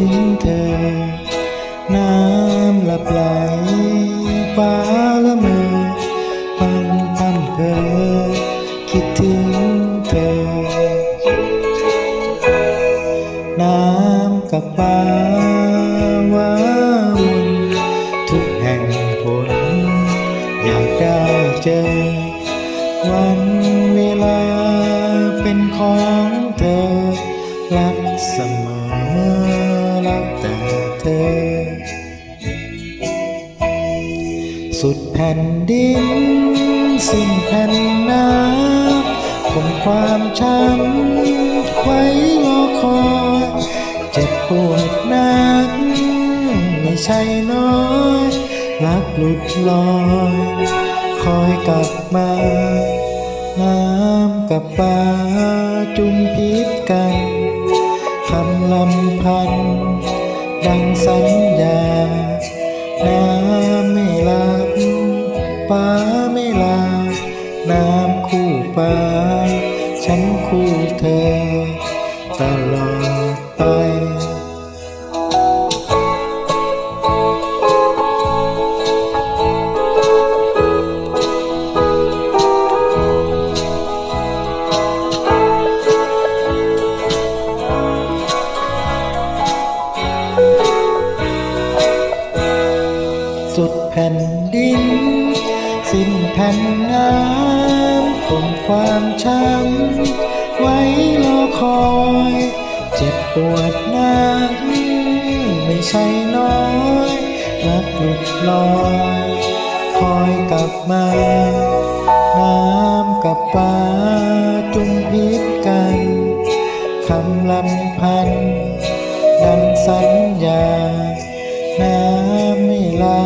งเธอน้ำหลับไหลฟ้าละเมอฟังพำเพอคิดถึงเธอน้ำกับฟ้าว้าวุ่นทุกแห่งหนอยากได้เจอวันเวลาเป็นของเธอรักเสมอรักแต่เธอสุดแผ่นดินสิ้นแผ่นน้ำคงความช้ำไว้รอคอยเจ็บปวดนักไม่ใช่น้อยรักหลุดลอยคอยกลับมาน้ำกับฟ้าจุมพิษกันคำลำพันดังสัญญาน้ำไม่หลับฟ้าไม่ลาน้ำคู่ฟ้าฉันคู่เธอตลอดไปสุดแผ่นดินสิ้นแผ่นน้ำคงความช้ำไว้รอคอยเจ็บปวดนักไม่ใช่น้อยรักหลุดลอยคอยกลับมาน้ำกับฟ้าจุมพิษกันคำลำพันดังสัญญาน้ำไม่ลา